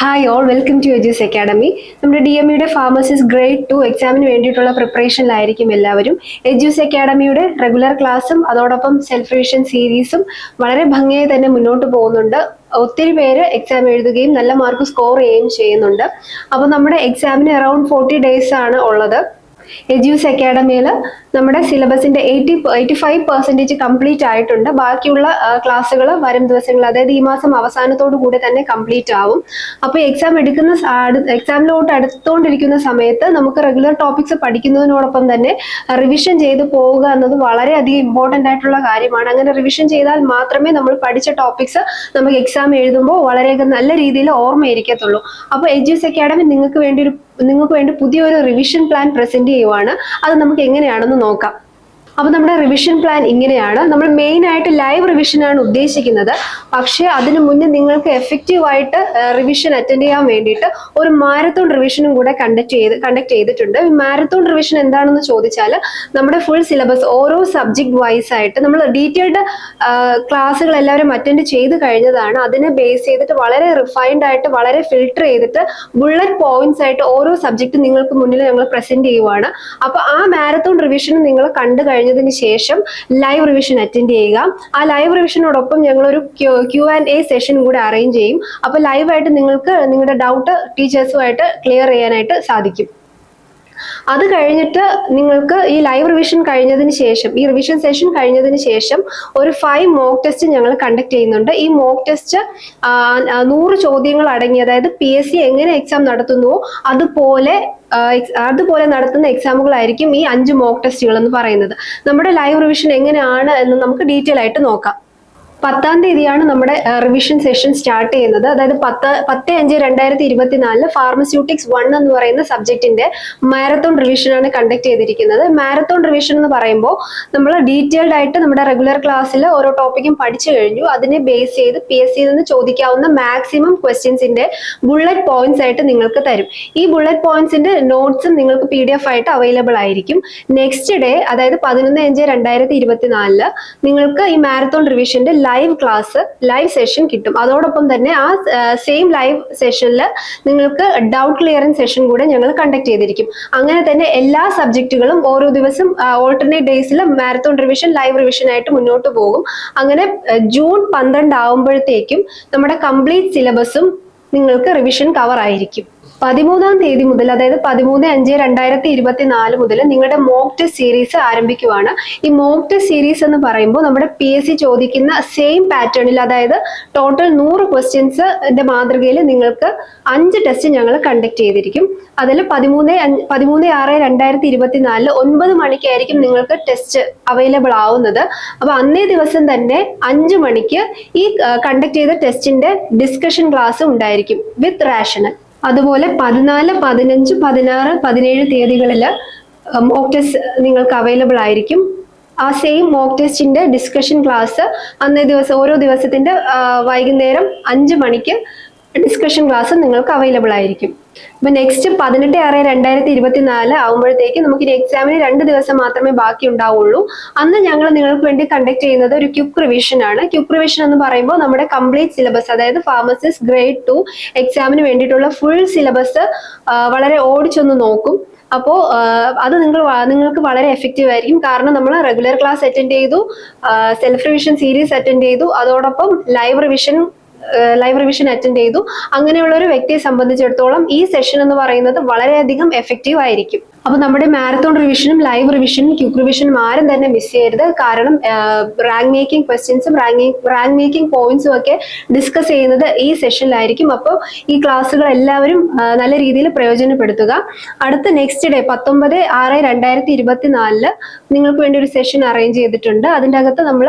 Hi all, welcome to Edus academy. നമ്മുടെ DME pharmacist grade 2 എക്സാമിന് വേണ്ടിയിട്ടുള്ള പ്രിപ്പറേഷനിലായിരിക്കും എല്ലാവരും. എജ്യൂസ് അക്കാഡമിയുടെ റെഗുലർ ക്ലാസ്സും അതോടൊപ്പം സെൽഫ് റിവിഷൻ സീരീസും വളരെ ഭംഗിയായി തന്നെ മുന്നോട്ട് പോകുന്നുണ്ട്. ഒത്തിരി പേര് എക്സാം എഴുതുകയും നല്ല മാർക്ക് സ്കോർ ചെയ്യുകയും ചെയ്യുന്നുണ്ട്. അപ്പോൾ നമ്മുടെ എക്സാമിന് അറൌണ്ട് 40 ഡേയ്സ് ആണ് ഉള്ളത്. എജ്യൂസ് അക്കാഡമിയിൽ നമ്മുടെ സിലബസിന്റെ 85% കംപ്ലീറ്റ് ആയിട്ടുണ്ട്. ബാക്കിയുള്ള ക്ലാസ്സുകൾ വരും ദിവസങ്ങൾ, അതായത് ഈ മാസം അവസാനത്തോടു കൂടി തന്നെ കംപ്ലീറ്റ് ആവും. അപ്പോൾ എക്സാമിലോട്ട് അടുത്തുകൊണ്ടിരിക്കുന്ന സമയത്ത് നമുക്ക് റെഗുലർ ടോപ്പിക്സ് പഠിക്കുന്നതിനോടൊപ്പം തന്നെ റിവിഷൻ ചെയ്ത് പോവുക എന്നത് വളരെയധികം ഇമ്പോർട്ടൻ്റ് ആയിട്ടുള്ള കാര്യമാണ്. അങ്ങനെ റിവിഷൻ ചെയ്താൽ മാത്രമേ നമ്മൾ പഠിച്ച ടോപ്പിക്സ് നമുക്ക് എക്സാം എഴുതുമ്പോൾ വളരെയധികം നല്ല രീതിയിൽ ഓർമ്മയിരിക്കത്തുള്ളൂ. അപ്പോൾ എജ്യൂസ് അക്കാഡമി നിങ്ങൾക്ക് വേണ്ടി പുതിയൊരു റിവിഷൻ പ്ലാൻ പ്രസന്റ് ചെയ്യുവാണ്. അത് നമുക്ക് എങ്ങനെയാണെന്ന് നോക്കാം. അപ്പോൾ നമ്മുടെ റിവിഷൻ പ്ലാൻ ഇങ്ങനെയാണ്. നമ്മൾ മെയിൻ ആയിട്ട് ലൈവ് റിവിഷൻ ആണ് ഉദ്ദേശിക്കുന്നത്. പക്ഷേ അതിനു മുന്നേ നിങ്ങൾക്ക് എഫക്റ്റീവായിട്ട് റിവിഷൻ അറ്റൻഡ് ചെയ്യാൻ വേണ്ടിയിട്ട് ഒരു മാരത്തോൺ റിവിഷനും കൂടെ കണ്ടക്ട് ചെയ്തിട്ടുണ്ട്. മാരത്തോൺ റിവിഷൻ എന്താണെന്ന് ചോദിച്ചാൽ നമ്മുടെ ഫുൾ സിലബസ് ഓരോ സബ്ജക്ട് വൈസ് ആയിട്ട് നമ്മൾ ഡീറ്റെയിൽഡ് ക്ലാസ്സുകൾ എല്ലാവരും അറ്റൻഡ് ചെയ്ത് കഴിഞ്ഞതാണ്. അതിനെ ബേസ് ചെയ്തിട്ട് വളരെ റിഫൈൻഡ് ആയിട്ട് വളരെ ഫിൽട്ടർ ചെയ്തിട്ട് ബുള്ളറ്റ് പോയിന്റ്സ് ആയിട്ട് ഓരോ സബ്ജക്റ്റ് നിങ്ങൾക്ക് മുന്നിൽ ഞങ്ങൾ പ്രസന്റ് ചെയ്യുവാണ്. അപ്പോൾ ആ മാരത്തോൺ റിവിഷൻ നിങ്ങൾ കണ്ടു കഴിഞ്ഞതിന് ശേഷം ലൈവ് റിവിഷൻ അറ്റൻഡ് ചെയ്യുക. ആ ലൈവ് റിവിഷനോടൊപ്പം ഞങ്ങളൊരു Q&A സെഷൻ കൂടെ അറേഞ്ച് ചെയ്യും. അപ്പോൾ ലൈവായിട്ട് നിങ്ങൾക്ക് നിങ്ങളുടെ ഡൗട്ട് ടീച്ചേഴ്സുമായിട്ട് ക്ലിയർ ചെയ്യാനായിട്ട് സാധിക്കും. അത് കഴിഞ്ഞിട്ട് നിങ്ങൾക്ക് ഈ ലൈവ് റിവിഷൻ കഴിഞ്ഞതിന് ശേഷം, ഈ റിവിഷൻ സെഷൻ കഴിഞ്ഞതിന് ശേഷം ഒരു 5 മോക്ക് ടെസ്റ്റ് ഞങ്ങൾ കണ്ടക്ട് ചെയ്യുന്നുണ്ട്. ഈ മോക്ക് ടെസ്റ്റ് 100 ചോദ്യങ്ങൾ അടങ്ങി, അതായത് PSC എങ്ങനെ എക്സാം നടത്തുന്നുവോ അതുപോലെ നടത്തുന്ന എക്സാമുകളായിരിക്കും ഈ 5 മോക്ക് ടെസ്റ്റുകൾ എന്ന് പറയുന്നത്. നമ്മുടെ ലൈവ് റിവിഷൻ എങ്ങനെയാണ് എന്ന് നമുക്ക് ഡീറ്റെയിൽ ആയിട്ട് നോക്കാം. 10-ാം തീയതിയാണ് നമ്മുടെ റിവിഷൻ സെഷൻ സ്റ്റാർട്ട് ചെയ്യുന്നത്. അതായത് 10/5/2024 ഫാർമസ്യൂട്ടിക്സ് 1 എന്ന് പറയുന്ന സബ്ജക്റ്റിന്റെ മാരത്തോൺ റിവിഷൻ ആണ് കണ്ടക്ട് ചെയ്തിരിക്കുന്നത്. മാരത്തോൺ റിവിഷൻ എന്ന് പറയുമ്പോൾ നമ്മൾ ഡീറ്റെയിൽഡ് ആയിട്ട് നമ്മുടെ റെഗുലർ ക്ലാസ്സിൽ ഓരോ ടോപ്പിക്കും പഠിച്ചു കഴിഞ്ഞു. അതിനെ ബേസ് ചെയ്ത് PSCയിൽ നിന്ന് ചോദിക്കാവുന്ന മാക്സിമം ക്വസ്റ്റ്യൻസിന്റെ ബുള്ളറ്റ് പോയിന്റ്സ് ആയിട്ട് നിങ്ങൾക്ക് തരും. ഈ ബുള്ളറ്റ് പോയിന്റ്സിന്റെ നോട്ട്സും നിങ്ങൾക്ക് PDF ആയിട്ട് അവൈലബിൾ ആയിരിക്കും. നെക്സ്റ്റ് ഡേ, അതായത് 11/5/2024 നിങ്ങൾക്ക് ഈ മാരത്തോൺ റിവിഷന്റെ ലൈവ് സെഷൻ കിട്ടും. അതോടൊപ്പം തന്നെ ആ സെയിം ലൈവ് സെഷനിൽ നിങ്ങൾക്ക് ഡൗട്ട് ക്ലിയറിംഗ് സെഷൻ കൂടെ ഞങ്ങൾ കണ്ടക്ട് ചെയ്തിരിക്കും. അങ്ങനെ തന്നെ എല്ലാ സബ്ജക്റ്റുകളും ഓരോ ദിവസം ഓൾട്ടർനേറ്റ് ഡേയ്സിൽ മാരത്തോൺ റിവിഷൻ, ലൈവ് റിവിഷൻ ആയിട്ട് മുന്നോട്ട് പോകും. അങ്ങനെ ജൂൺ 12 ആവുമ്പോഴത്തേക്കും നമ്മുടെ കംപ്ലീറ്റ് സിലബസും നിങ്ങൾക്ക് റിവിഷൻ കവർ ആയിരിക്കും. 13-ാം തീയതി മുതൽ, അതായത് 13/5/2024 മുതൽ നിങ്ങളുടെ മോക്ക് ടെസ്റ്റ് സീരീസ് ആരംഭിക്കുവാണ്. ഈ മോക്ക് ടെസ്റ്റ് സീരീസ് എന്ന് പറയുമ്പോൾ നമ്മുടെ PSC ചോദിക്കുന്ന സെയിം പാറ്റേണിൽ, അതായത് ടോട്ടൽ 100 ക്വസ്റ്റ്യൻസിന്റെ മാതൃകയിൽ നിങ്ങൾക്ക് 5 ടെസ്റ്റ് ഞങ്ങൾ കണ്ടക്ട് ചെയ്തിരിക്കും. അതിൽ 13/6/2024 9 മണിക്കായിരിക്കും നിങ്ങൾക്ക് ടെസ്റ്റ് അവൈലബിൾ ആവുന്നത്. അപ്പൊ അന്നേ ദിവസം തന്നെ 5 മണിക്ക് ഈ കണ്ടക്ട് ചെയ്ത ടെസ്റ്റിന്റെ ഡിസ്കഷൻ ക്ലാസ് ഉണ്ടായിരിക്കും വിത്ത് റാഷണൽ. അതുപോലെ 14, 15, 16, 17 തീയതികളിൽ മോക്ക് ടെസ്റ്റ് നിങ്ങൾക്ക് അവൈലബിൾ ആയിരിക്കും. ആ സെയിം മോക്ക് ടെസ്റ്റിന്റെ ഡിസ്കഷൻ ക്ലാസ് അന്നേ ദിവസം, ഓരോ ദിവസത്തിന്റെ വൈകുന്നേരം 5 മണിക്ക് ഡിസ്കഷൻ ക്ലാസ് നിങ്ങൾക്ക് അവൈലബിൾ ആയിരിക്കും. അപ്പൊ നെക്സ്റ്റ് 18/6/2024 ആകുമ്പോഴത്തേക്ക് നമുക്ക് ഇനി എക്സാമിന് 2 ദിവസം മാത്രമേ ബാക്കി ഉണ്ടാവുള്ളൂ. അന്ന് ഞങ്ങൾ നിങ്ങൾക്ക് വേണ്ടി കണ്ടക്ട് ചെയ്യുന്നത് ഒരു ക്വിക്ക് റിവിഷൻ ആണ്. ക്വിക്ക് റിവിഷൻ എന്ന് പറയുമ്പോൾ നമ്മുടെ കംപ്ലീറ്റ് സിലബസ്, അതായത് ഫാർമസിസ്റ്റ് ഗ്രേഡ് 2 എക്സാമിന് വേണ്ടിയിട്ടുള്ള ഫുൾ സിലബസ് വളരെ ഓടിച്ചൊന്ന് നോക്കും. അപ്പോൾ അത് നിങ്ങൾക്ക് വളരെ എഫക്റ്റീവ് ആയിരിക്കും. കാരണം നമ്മൾ റെഗുലർ ക്ലാസ് അറ്റൻഡ് ചെയ്തു, സെൽഫ് റിവിഷൻ സീരീസ് അറ്റൻഡ് ചെയ്തു, അതോടൊപ്പം ലൈവ് റിവിഷൻ അറ്റൻഡ് ചെയ്തു. അങ്ങനെയുള്ള ഒരു വ്യക്തിയെ സംബന്ധിച്ചിടത്തോളം ഈ സെഷൻ എന്ന് പറയുന്നത് വളരെയധികം എഫക്റ്റീവ് ആയിരിക്കും. അപ്പൊ നമ്മുടെ മാരത്തോൺ റിവിഷനും ലൈവ് റിവിഷനും ക്വിക്ക് റിവിഷനും ആരും തന്നെ മിസ് ചെയ്യരുത്. കാരണം റാങ്ക് മേക്കിംഗ് ക്വസ്റ്റ്യൻസും റാങ്ക് മേക്കിംഗ് പോയിന്റ്സും ഒക്കെ ഡിസ്കസ് ചെയ്യുന്നത് ഈ സെഷനിലായിരിക്കും. അപ്പോൾ ഈ ക്ലാസ്സുകൾ എല്ലാവരും നല്ല രീതിയിൽ പ്രയോജനപ്പെടുത്തുക. അടുത്ത നെക്സ്റ്റ് ഡേ 19/6/2024 നിങ്ങൾക്ക് വേണ്ടി ഒരു സെഷൻ അറേഞ്ച് ചെയ്തിട്ടുണ്ട്. അതിൻ്റെ അകത്ത് നമ്മൾ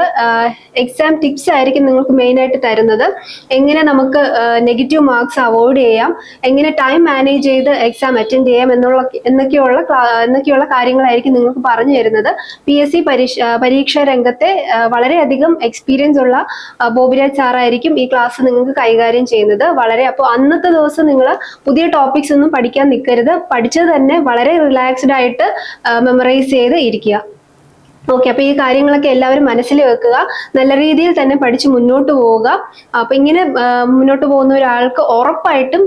എക്സാം ടിപ്സ് ആയിരിക്കും നിങ്ങൾക്ക് മെയിൻ ആയിട്ട് തരുന്നത്. എങ്ങനെ നമുക്ക് നെഗറ്റീവ് മാർക്സ് അവോയ്ഡ് ചെയ്യാം, എങ്ങനെ ടൈം മാനേജ് ചെയ്ത് എക്സാം അറ്റൻഡ് ചെയ്യാം എന്നൊക്കെയുള്ള കാര്യങ്ങളായിരിക്കും നിങ്ങൾക്ക് പറഞ്ഞു തരുന്നത്. PSC പരീക്ഷാ രംഗത്തെ വളരെയധികം എക്സ്പീരിയൻസ് ഉള്ള ബോബിരാജ് സാറായിരിക്കും ഈ ക്ലാസ് നിങ്ങൾക്ക് കൈകാര്യം ചെയ്യുന്നത്. അപ്പോൾ അന്നത്തെ ദിവസം നിങ്ങൾ പുതിയ ടോപ്പിക്സ് ഒന്നും പഠിക്കാൻ നിൽക്കരുത്. പഠിച്ചത് തന്നെ വളരെ റിലാക്സ്ഡ് ആയിട്ട് മെമ്മറൈസ് ചെയ്ത് ഇരിക്കുക. ഓക്കെ, അപ്പൊ ഈ കാര്യങ്ങളൊക്കെ എല്ലാവരും മനസ്സിൽ വെക്കുക, നല്ല രീതിയിൽ തന്നെ പഠിച്ച് മുന്നോട്ട് പോവുക. അപ്പൊ ഇങ്ങനെ മുന്നോട്ട് പോകുന്ന ഒരാൾക്ക് ഉറപ്പായിട്ടും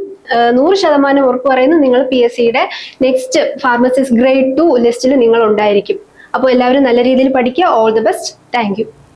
100% ഉറപ്പ് പറയുന്നു, നിങ്ങൾ PSCയുടെ നെക്സ്റ്റ് ഫാർമസിസ്റ്റ് ഗ്രേഡ് 2 ലിസ്റ്റിൽ നിങ്ങൾ ഉണ്ടായിരിക്കും. അപ്പോൾ എല്ലാവരും നല്ല രീതിയിൽ പഠിക്കുക. All the best. Thank you.